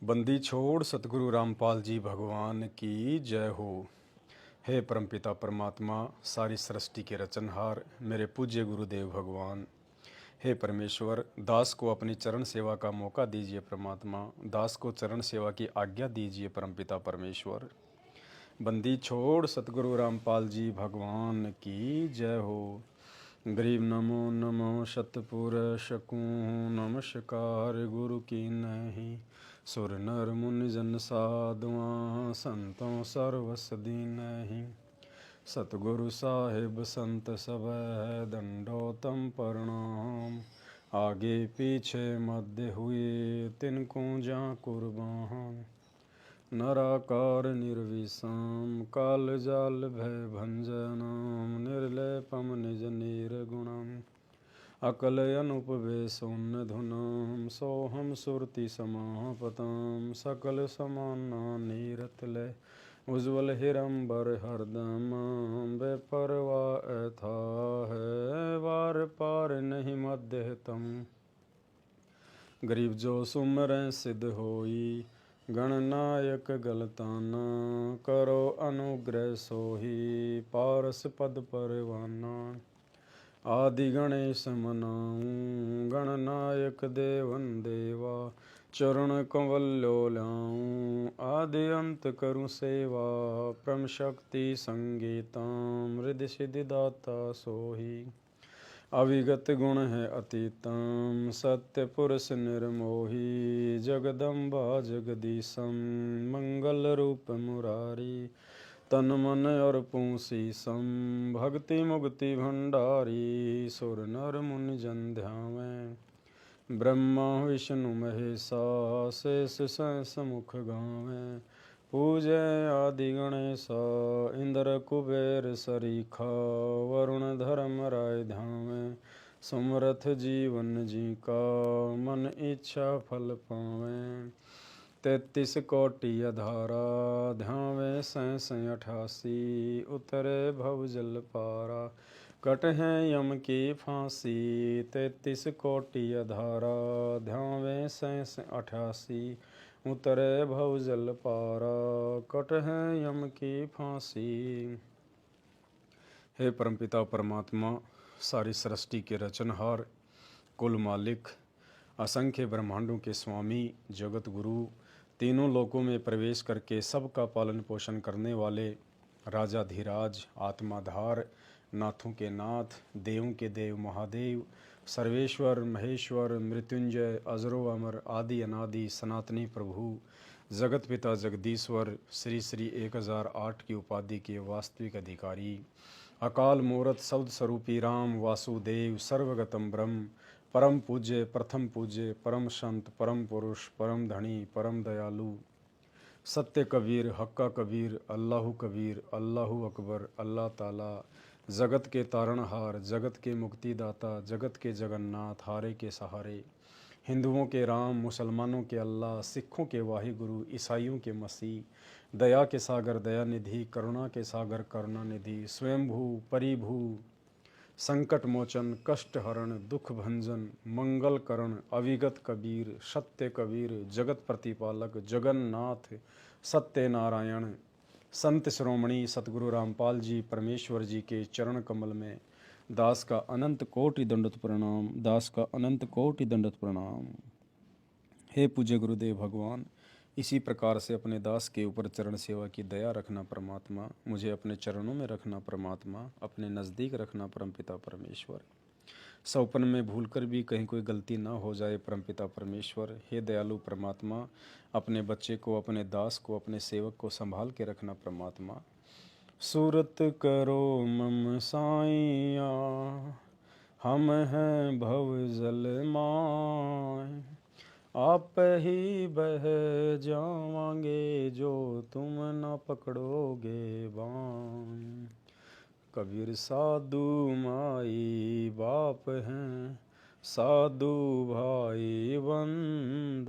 बंदी छोड़ सतगुरु रामपाल जी भगवान की जय हो। हे परमपिता परमात्मा, सारी सृष्टि के रचनहार, मेरे पूज्य गुरुदेव भगवान, हे परमेश्वर, दास को अपनी चरण सेवा का मौका दीजिए। परमात्मा, दास को चरण सेवा की आज्ञा दीजिए। परमपिता परमेश्वर, बंदी छोड़ सतगुरु रामपाल जी भगवान की जय हो। गरीब नमो नमो शतपुरुष को नमस्कार गुरु की नहीं। सुर नर मुनि जन साधुआ संतों सर्वस दीनहि। सतगुरु साहिब संत सब दंडोतम प्रणाम। आगे पीछे मध्य हुए तिनको जा कुर्बान। नराकार निर्विषम काल जाल भय भंजनम। निर्लेपम निज निर्गुणम अकल अनुपवेशोन्न धुनम। सोहम सुरति समापतम सकल समाना नीरतले। उज्ज्वल हिरंबर हरदम बेपरवा ऐथा है। वार पार नहीं मध्य तम। गरीब जो सुमरें सिद्ध होई गणनायक गलताना। करो अनुग्रह सोही पारस पद परवाना। आदि गणेश मनाऊं गणनायक देवन देवा। चरण कंवल्यो ल्याऊं आदि अंत करूं सेवा। परम शक्ति संगीताम हृदय सिद्धि दाता सोही। अविगत गुण है अतीतम सत्य पुरुष निर्मोही। जगदम्बा जगदीशम मंगल रूप मुरारी। तन मन और पूसी सम भक्ति मुक्ति भंडारी। सुर नर मुनि जन ध्यावें ब्रह्मा विष्णु महेशा। शेष सहस मुख गावें पूजय आदि गणेशा। इंद्र कुबेर सरीखा वरुण धर्म राय ध्यावें। समरथ जीवन जी का मन इच्छा फल पावें। 33 कोटि अधारा ध्यावें सैं 88। उतरे भव जल पारा कट है यम की फांसी। 33 कोटि अधारा ध्यावें सैं 88। उतरे भव जल पारा कट है यम की फांसी। हे परमपिता परमात्मा, सारी सृष्टि के रचनहार, कुल मालिक, असंख्य ब्रह्मांडों के स्वामी, जगत गुरु, तीनों लोकों में प्रवेश करके सबका पालन पोषण करने वाले राजाधिराज, आत्माधार, नाथों के नाथ, देवों के देव महादेव, सर्वेश्वर महेश्वर मृत्युंजय अजरो अमर आदि अनादि सनातनी प्रभु, जगत पिता जगदीश्वर, श्री श्री 1008 की उपाधि के वास्तविक अधिकारी, अकाल मूरत शब्द स्वरूपी राम वासुदेव सर्वगतम ब्रह्म, परम पूज्य प्रथम पूज्य परम संत परम पुरुष परम धनी परम दयालु, सत्य कबीर हक्का कबीर अल्लाहु कबीर अल्लाहु अकबर अल्लाह ताला, जगत के तारणहार, जगत के मुक्तिदाता, जगत के जगन्नाथ, हारे के सहारे, हिंदुओं के राम, मुसलमानों के अल्लाह, सिखों के वाहिगुरु, ईसाइयों के मसीह, दया के सागर दयानिधि, करुणा के सागर करुणानिधि, स्वयंभू परिभू, संकट मोचन, कष्ट हरण, दुख भंजन, मंगल करण, अविगत कबीर, सत्य कबीर, जगत प्रतिपालक, जगन्नाथ, सत्य नारायण, संत श्रोमणी सतगुरु रामपाल जी परमेश्वर जी के चरण कमल में दास का अनंत कोटि दंडवत प्रणाम। दास का अनंत कोटि दंडवत प्रणाम। हे पूज्य गुरुदेव भगवान, इसी प्रकार से अपने दास के ऊपर चरण सेवा की दया रखना परमात्मा। मुझे अपने चरणों में रखना परमात्मा, अपने नज़दीक रखना परमपिता परमेश्वर। सौपन में भूलकर भी कहीं कोई गलती ना हो जाए परमपिता परमेश्वर। हे दयालु परमात्मा, अपने बच्चे को, अपने दास को, अपने सेवक को संभाल के रखना परमात्मा। सूरत करो मम साइया हम हैं भव जल माय। आप ही बह जावांगे जो तुम न पकड़ोगे बाण। कबीर साधु माई बाप हैं साधु भाई बंद।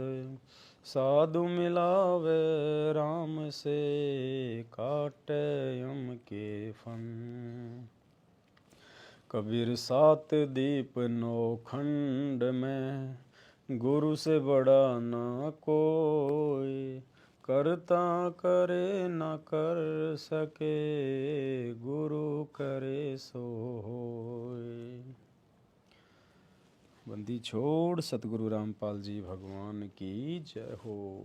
साधु मिलावे राम से काटे यम के फन। कबीर 7 दीप 9 खंड में गुरु से बड़ा ना कोई। करता करे न कर सके, गुरु करे सो होए। बंदी छोड़ सतगुरु रामपाल जी भगवान की जय हो।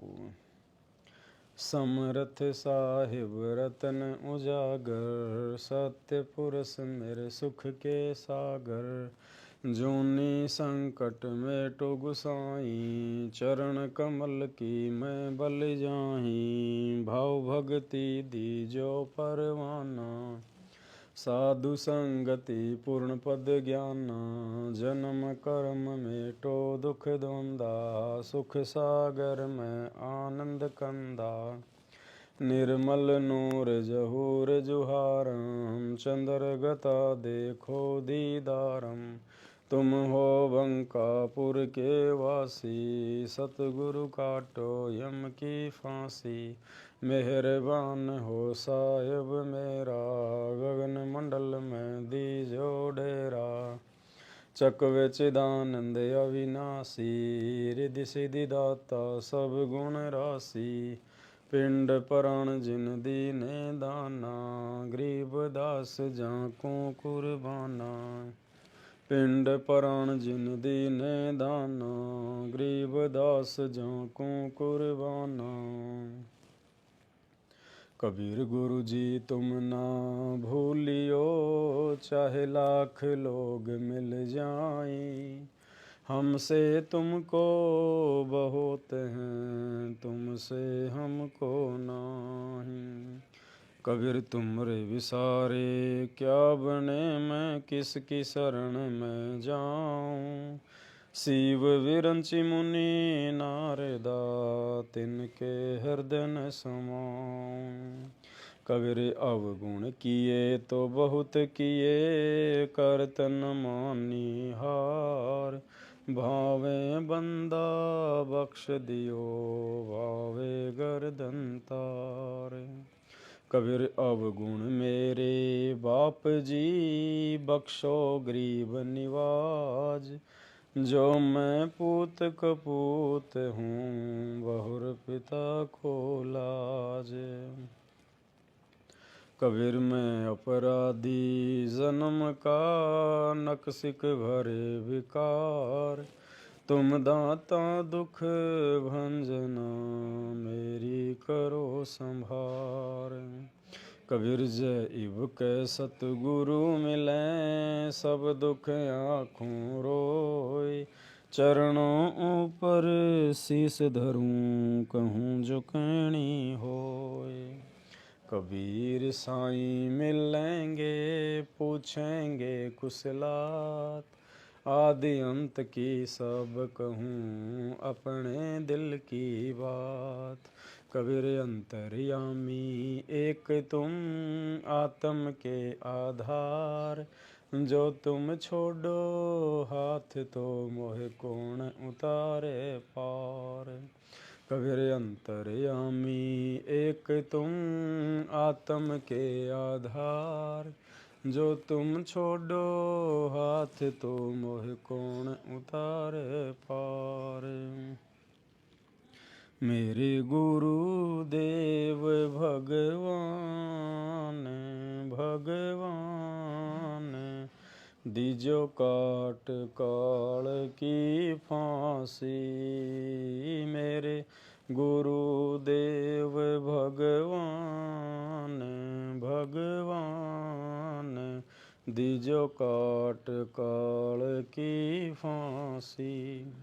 समरथ साहिब रतन उजागर, सत्य पुरुष मेरे सुख के सागर। जूनी संकट में टो गुसाई, चरण कमल की मैं बल जाही। भाव भगति दीजो परवाना, साधु संगति पूर्ण पद ज्ञाना। जन्म कर्म में टो दुख द्वंदा, सुख सागर में आनंद कंदा। निर्मल नूर जहूर जुहारम, चंद्र गता देखो दीदारम। तुम हो बंकापुर के वासी, सतगुरु काटो यम की फांसी। मेहरबान हो साहिब मेरा, गगन मंडल में दीजो डेरा। चकवे चिदानंद अविनाशी, रिधि सिद्धि दाता सब गुण राशि। पिंड पराण जिन दीने दाना, गरीब दास जाको कुर्बाना। पिंड पराण जिन दीने दाना, गरीब दास जाको कुर्बाना। कबीर गुरु जी तुम ना भूलियो, चाहे लाख लोग मिल जाएं। हमसे तुमको बहुत हैं, तुमसे हमको नहीं। कबीर तुमरे विसारे क्या बने, मैं किसकी शरण में जाऊं। शिव विरंचि मुनि नारदा, तिनके हृदय न समाऊं। कबीर अवगुण किए तो बहुत किए, करतन मानी हार। भावे बंदा बख्श दियो, भावे गर्दन तार। कबीर अवगुण मेरे बाप जी, बख्शो गरीब निवाज। जो मैं पूत कपूत हूँ, बहुर पिता को लाज। कबीर मैं अपराधी जन्म का, नक्सिक भरे विकार। तुम दाता दुख भंजना, मेरी करो संभार। कबीर जय इब कै सतगुरु मिलें, सब दुख आँखों रोए। चरणों ऊपर शीस धरूं, कहूँ जो कहनी होए। कबीर साईं मिलेंगे, पूछेंगे कुशलात। आदि अंत की सब कहूँ, अपने दिल की बात। कबीर अंतर्यामी एक तुम, आत्म के आधार। जो तुम छोड़ो हाथ, तो मोह कौन उतारे पार। कबीर अंतर्यामी एक तुम, आत्म के आधार। जो तुम छोड़ो हाथ, तो मोह कौन उतारे पार। मेरे गुरु देव भगवान, भगवान। दीजो काट काल की फांसी। मेरे गुरु देव भगवान, भगवान। दीजो काट काल की फांसी।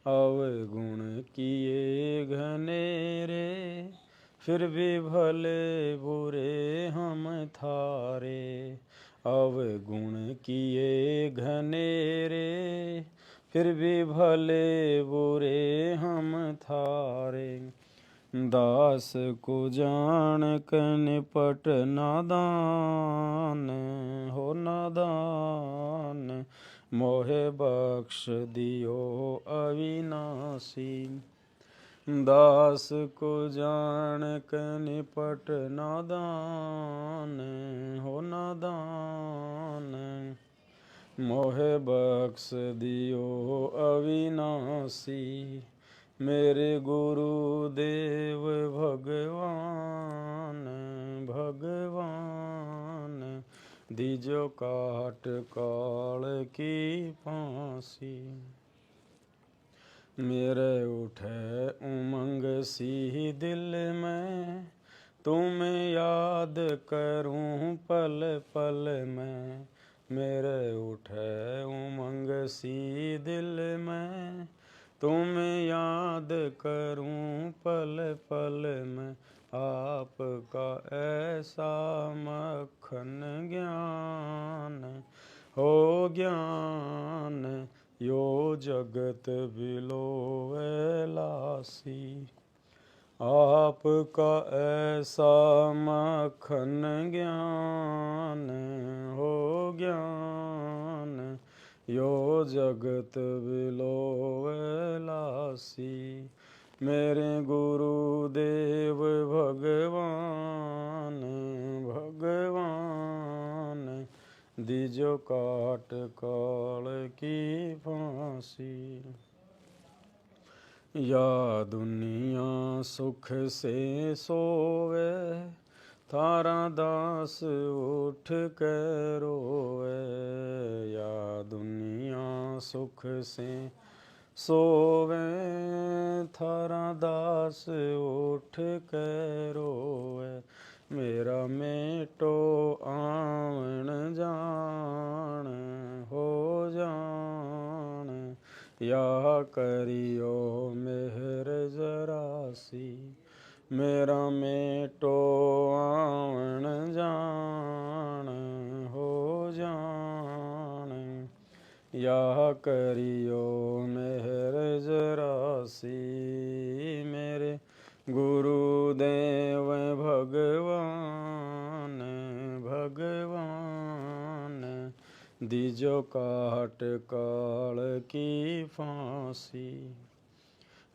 अवगुण किए घनेरे, फिर भी भले बुरे हम थारे। अवगुण किए घनेरे, फिर भी भले बुरे हम थारे। दास को जान क निपट नादान, हो नादान। मोहे बख्श दियो अविनाशी। दास को जान क निपट नादान, हो नादान। मोहे बख्श दियो अविनाशी। मेरे गुरु देव भगवान, दीजो काट काल की फांसी। मेरे उठे उमंग सी दिल में, तुम्हें याद करूं पल पल में। मेरे उठे उमंग सी दिल में, तुम्हें याद करूं पल पल में। आपका ऐसा मक्खन ज्ञान हो ज्ञान, यो जगत बिलोवे लासी। आपका ऐसा मक्खन ज्ञान हो ज्ञान, यो जगत बिलोवे लासी। मेरे गुरुदेव भगवान भगवान, दीजो काट काल की फांसी। या दुनिया सुख से सोवे, थारा दास उठ के रोवे। या दुनिया सुख से सोवे, थारा दास उठ के रोवे। मेरा मेटो आवन जान हो जान, या करियो मेहर जरासी। मेरा मेटो आवन जान हो जान, या करियो मेहर जरासी। मेरे गुरुदेव भगवान भगवान, दीजो काट काल की फांसी।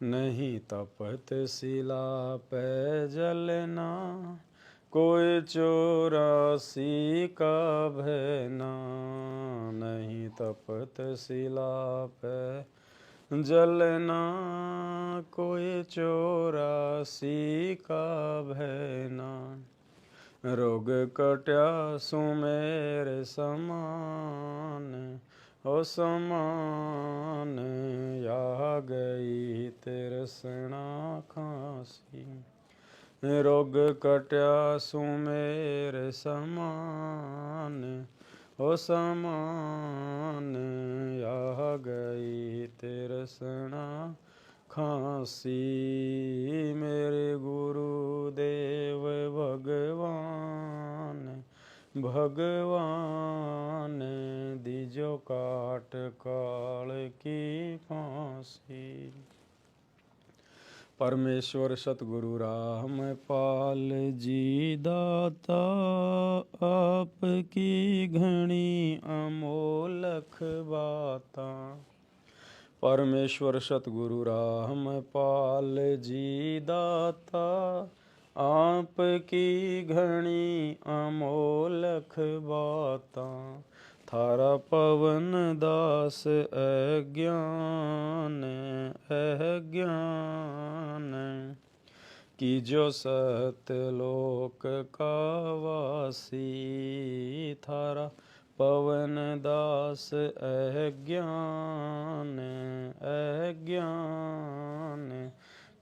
नहीं तपत शिला पे जलना, कोई 84 का भयना। नहीं तपत शिला पे जलना, कोई 84 का भयना। रोग कट्या सुमेर समान हो समान, या गई तृष्णा खांसी। रोग कट्या सुमेर समान हो समान, या गई तृष्णा खांसी। मेरे गुरुदेव भगवान भगवान, दीजो काट काल की फांसी। परमेश्वर सतगुरु रामपाल जी दाता, आपकी घनी अमोलख बाता। परमेश्वर सतगुरु रामपाल जी दाता, आपकी घनी अमोलख बाता। थारा पवन दास अज्ञान अज्ञान, कीजो सतलोक का वासी। थारा पवन दास अज्ञान अज्ञान,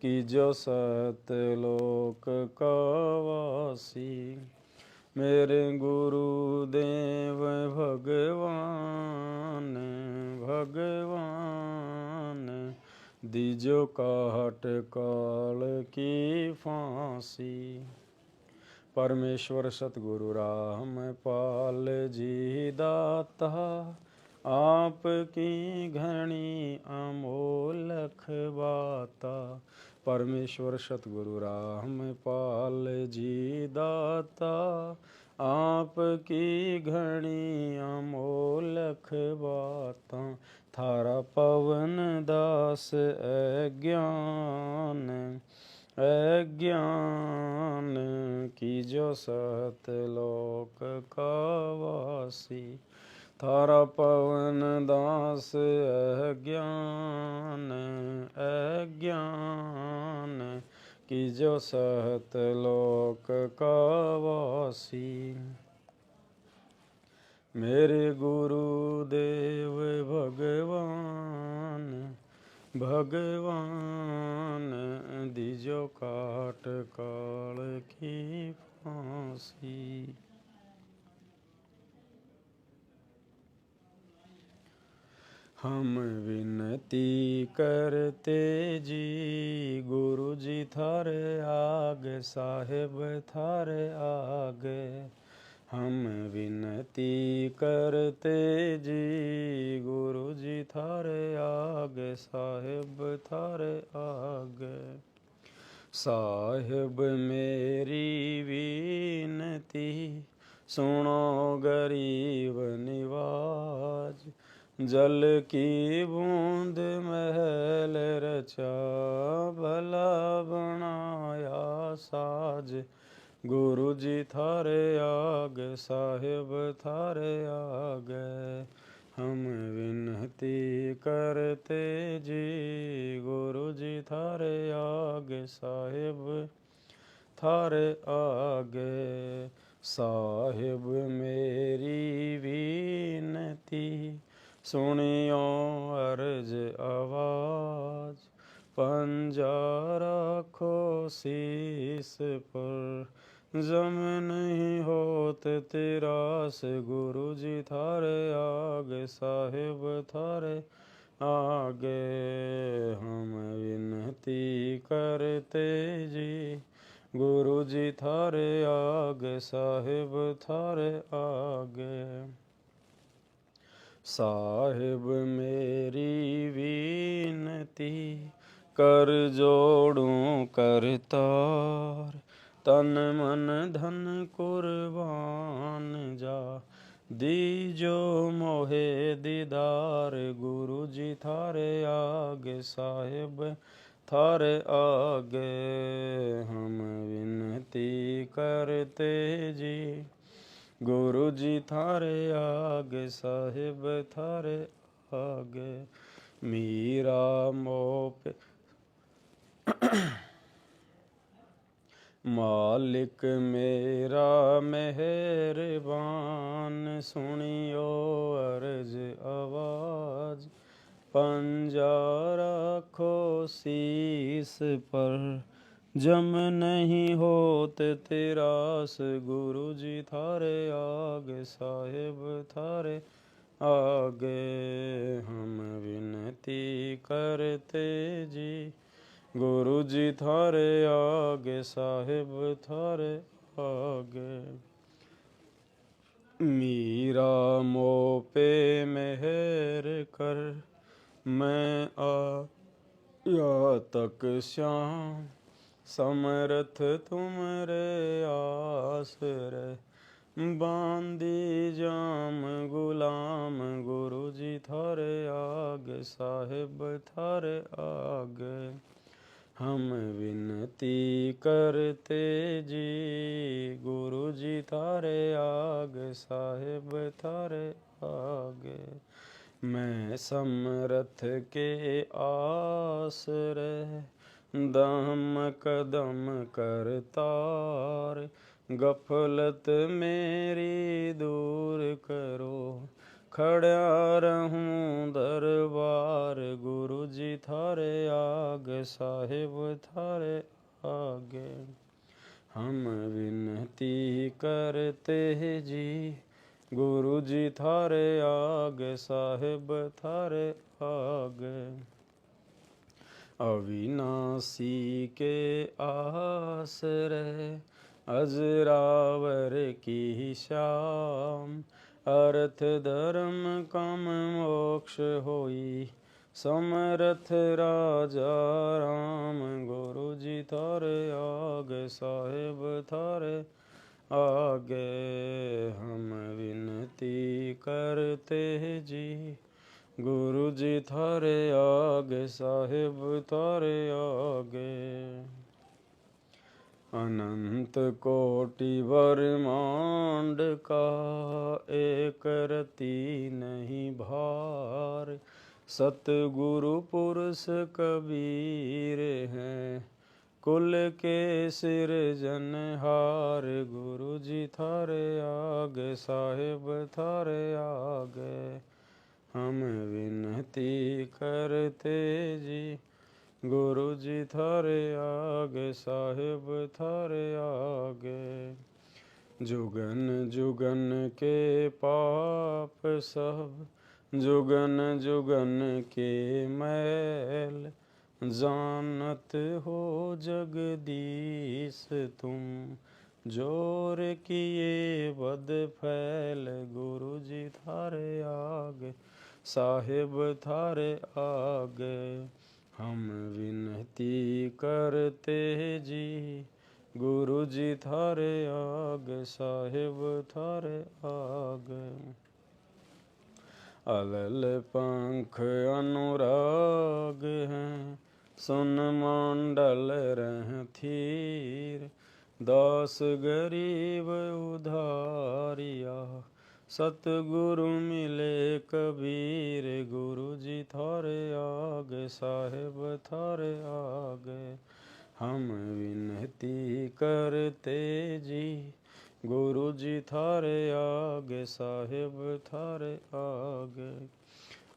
कीजो सतलोक का वासी। मेरे गुरुदेव भगवान भगवान, दीजो काट काल की फांसी। परमेश्वर सतगुरु रामपाल जी दाता, आपकी घनी अमोलख बाता। परमेश्वर सतगुरु रामपाल जी दाता, आपकी घनी अमोलख बाता। थारा पवन दास अज्ञान अज्ञान, कीजो सतलोक का वासी। थारा पवन दास अज्ञान अज्ञान, कीजो सतलोक का वासी। मेरे गुरुदेव भगवान भगवान दीजो काट काल की फांसी। हम विनती करते जी गुरु जी थारे आगे साहेब थारे आगे। हम विनती करते जी गुरु जी थारे आगे साहेब थारे आगे। साहेब मेरी विनती सुनो गरीब निवाज। जल की बूंद महल रचा भला बनाया साज। गुरु जी थारे आगे साहेब थारे आगे। हम विनती करते जी गुरु जी थारे आगे साहेब थारे आगे। साहेब मेरी विनती सुनियो अर्ज आवाज। पंजा रखो शीस पर जम नहीं होत तिरास। गुरु जी थारे आगे साहेब थारे आगे। हम विनती करते जी गुरु जी थारे आगे साहेब थारे आगे। साहेब मेरी विनती कर जोड़ूं करतार। तन मन धन कुर्बान जा दीजो मोहे दीदार। गुरु जी थारे आगे साहेब थारे आगे। हम विनती करते जी गुरु जी थारे आगे साहेब थारे आगे। मीरा मोह पे मालिक मेरा मेहरबान सुनियो अर्ज आवाज। पंजा रखो शीस पर जम नहीं होत तिरास। गुरु जी थारे आगे साहेब थारे आगे। हम विनती करते जी गुरु जी थारे आगे साहेब थारे आगे। मीरा मोह पे मेहर कर मैं आया तक श्याम। समर्थ तुमरे आसरे बांदी जाम गुलाम। गुरु जी थारे आगे साहेब थारे आगे। हम विनती करते जी गुरु जी थारे आगे साहेब थारे आगे। मैं समर्थ के आसरे दम कदम करतार। गफलत मेरी दूर करो खड़ा रहूं दरबार। गुरु जी थारे आगे साहेब थारे आगे। हम विनती करते जी गुरु जी थारे आगे साहेब थारे आगे। अविनाशी के आसरे अजरावर की श्याम। अर्थ धर्म काम मोक्ष होई समर्थ राजा राम। गुरु जी थारे आगे साहेब थारे आगे। हम विनती करते जी गुरु जी थारे आगे साहेब थारे आगे। अनंत कोटि ब्रह्मांड का एक रति नहीं भार। सतगुरु पुरुष कबीर हैं कुल के सिरजनहार गुरु जी थारे आगे साहिब थारे आगे हम विनती करते जी गुरु जी थारे आगे साहिब थारे आगे जुगन जुगन के पाप सब जुगन जुगन के मैल जानत हो जगदीश तुम जोर किए बद फैल गुरु जी थारे आगे साहिब थारे आगे हम विनती करते जी गुरु जी थारे आगे साहिब थारे आगे अलल पंख अनुराग हैं सुन मंडल रह थीर दास गरीब उधारिया सतगुरु मिले कबीर गुरु जी थारे आगे साहिब थारे आगे हम विनती करते जी गुरु जी थारे आगे साहिब थारे आगे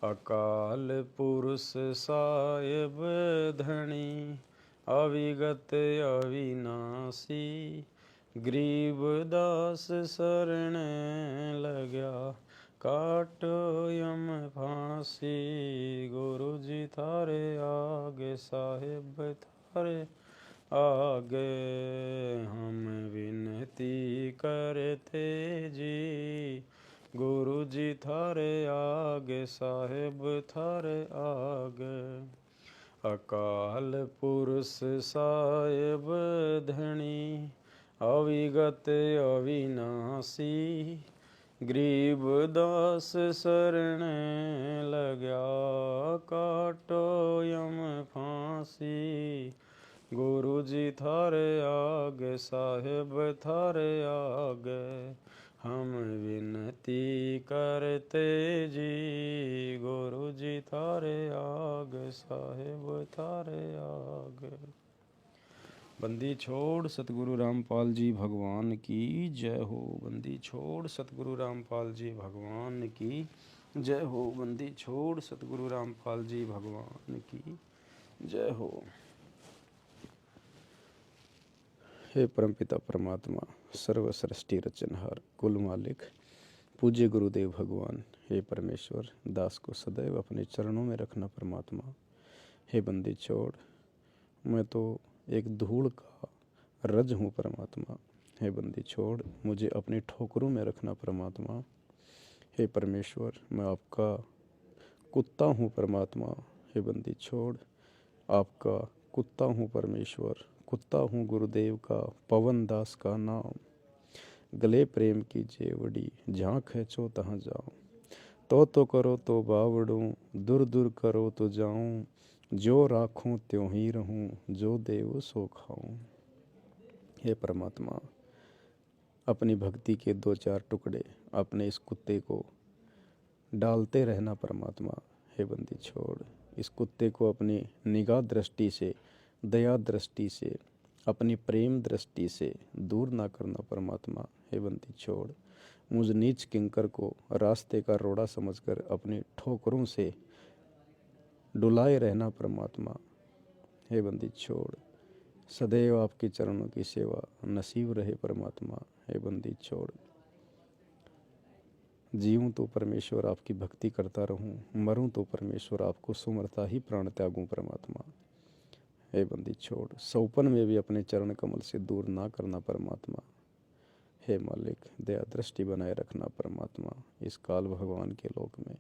अकाल पुरुष साहिब धनी अविगत अविनाशी गरीब दास शरण लग्या काटो यम फांसी गुरु जी थारे आगे साहिब थारे आगे हम विनती करते जी गुरु जी थारे आगे साहिब थारे आगे अकाल पुरुष साहिब धनी अविगत अविनाशी गरीब दास शरण लग्या काटो यम फांसी गुरु जी थारे आगे साहिब थारे आगे हम विनती करते जी गुरु जी थारे आगे साहिब थारे आगे। बंदी छोड़ सतगुरु रामपाल जी भगवान की जय हो। बंदी छोड़ सतगुरु रामपाल जी भगवान की जय हो। बंदी छोड़ सतगुरु रामपाल जी भगवान की जय हो। हे परमपिता परमात्मा सर्व सृष्टि रचनहार कुल मालिक पूज्य गुरुदेव भगवान, हे परमेश्वर दास को सदैव अपने चरणों में रखना परमात्मा। हे बंदी छोड़, मैं तो एक धूल का रज हूँ परमात्मा। हे बंदी छोड़, मुझे अपनी ठोकरों में रखना परमात्मा। हे परमेश्वर, मैं आपका कुत्ता हूँ परमात्मा। हे बंदी छोड़, आपका कुत्ता हूँ परमेश्वर। कुत्ता हूँ गुरुदेव का पवन दास का नाम। गले प्रेम की जेवड़ी जहाँ खींचो तहाँ जाऊँ। तो करो तो बावड़ूँ, दूर दूर करो तो जाऊँ। जो राखूं त्यों ही रहूं, जो देव सो खाऊं। हे परमात्मा, अपनी भक्ति के 2-4 टुकड़े अपने इस कुत्ते को डालते रहना परमात्मा। हे बंदी छोड़, इस कुत्ते को अपनी निगाह दृष्टि से, दया दृष्टि से, अपनी प्रेम दृष्टि से दूर ना करना परमात्मा। हे बंदी छोड़, मुझ नीच किंकर को रास्ते का रोड़ा समझकर अपनी ठोकरों से डुलाए रहना परमात्मा। हे बंदी छोड़, सदैव आपके चरणों की सेवा नसीब रहे परमात्मा। हे बंदी छोड़, जीऊँ तो परमेश्वर आपकी भक्ति करता रहूं, मरूं तो परमेश्वर आपको सुमरता ही प्राण त्यागूं परमात्मा। हे बंदी छोड़, सौपन में भी अपने चरण कमल से दूर ना करना परमात्मा। हे मालिक, दया दृष्टि बनाए रखना परमात्मा। इस काल भगवान के लोक में,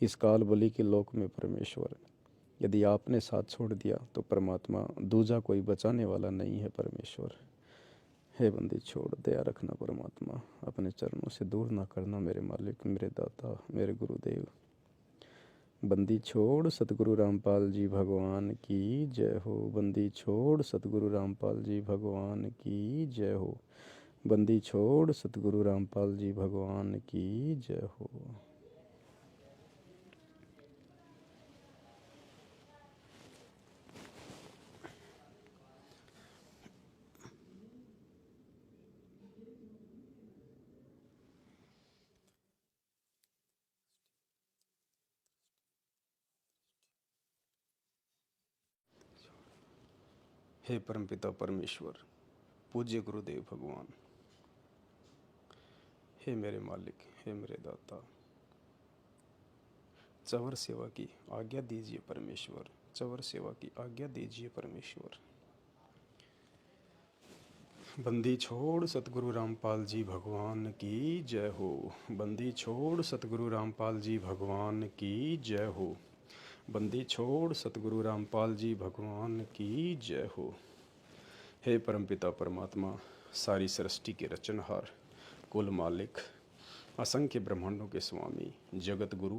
इस काल बलि के लोक में परमेश्वर, यदि आपने साथ छोड़ दिया तो परमात्मा दूजा कोई बचाने वाला नहीं है परमेश्वर। हे बंदी छोड़, दया रखना परमात्मा। अपने चरणों से दूर ना करना मेरे मालिक, मेरे दाता, मेरे गुरुदेव। बंदी छोड़ सतगुरु रामपाल जी भगवान की जय हो। बंदी छोड़ सतगुरु रामपाल जी भगवान की जय हो। बंदी छोड़ सतगुरु रामपाल जी भगवान की जय हो। हे परमपिता परमेश्वर, पूज्य गुरुदेव भगवान, हे मेरे मालिक, हे मेरे दाता, चवर सेवा की आज्ञा दीजिए परमेश्वर, चवर सेवा की आज्ञा दीजिए परमेश्वर। बंदी छोड़ सतगुरु रामपाल जी भगवान की जय हो। बंदी छोड़ सतगुरु रामपाल जी भगवान की जय हो। बंदी छोड़ सतगुरु रामपाल जी भगवान की जय हो। हे परमपिता परमात्मा, सारी सृष्टि के रचनहार, कुल मालिक, असंख्य ब्रह्मांडों के स्वामी, जगत गुरु,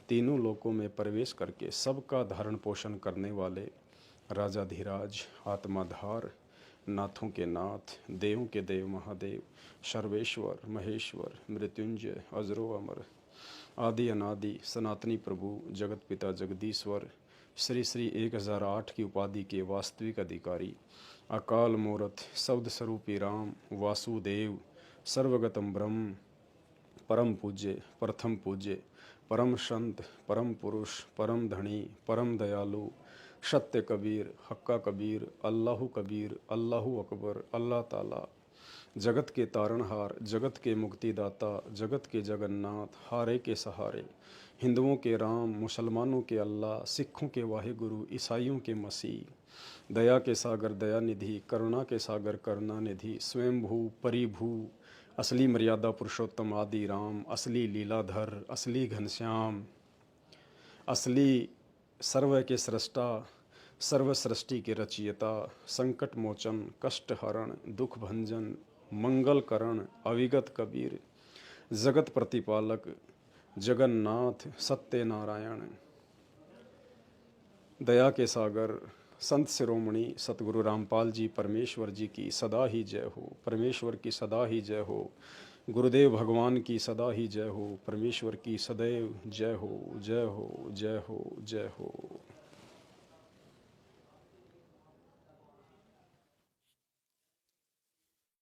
तीनों लोकों में प्रवेश करके सबका धारण पोषण करने वाले राजाधिराज, आत्माधार, नाथों के नाथ, देवों के देव महादेव, सर्वेश्वर, महेश्वर, मृत्युंजय, अजरो अमर, आदि अनादि, सनातनी प्रभु, जगत पिता जगदीश्वर, श्री श्री 1008 की उपाधि के वास्तविक अधिकारी, अकाल मूर्त, शब्द स्वरूपी राम, वासुदेव, सर्वगतम ब्रह्म, परम पूज्य, प्रथम पूज्य, परम संत, परम पुरुष, परम धनी, परम दयालु, सत्य कबीर, हक्का कबीर, अल्लाहु कबीर, अल्लाहु अकबर, अल्लाह ताला, जगत के तारणहार, जगत के मुक्तिदाता, जगत के जगन्नाथ, हारे के सहारे, हिंदुओं के राम, मुसलमानों के अल्लाह, सिखों के वाहिगुरु, ईसाइयों के मसीह, दया के सागर दया निधि, करुणा के सागर करुणा निधि, स्वयंभू परिभू, असली मर्यादा पुरुषोत्तम आदि राम, असली लीलाधर, असली घनश्याम, असली सर्व के सृष्टा, सर्व सृष्टि के रचयिता, संकट मोचन, कष्ट हरण, दुख भंजन, मंगल करण, अविगत कबीर, जगत प्रतिपालक, जगन्नाथ, सत्य नारायण, दया के सागर, संत शिरोमणि सतगुरु रामपाल जी परमेश्वर जी की सदा ही जय हो। परमेश्वर की सदा ही जय हो। गुरुदेव भगवान की सदा ही जय हो। परमेश्वर की सदैव जय हो, जय हो, जय हो, जय हो।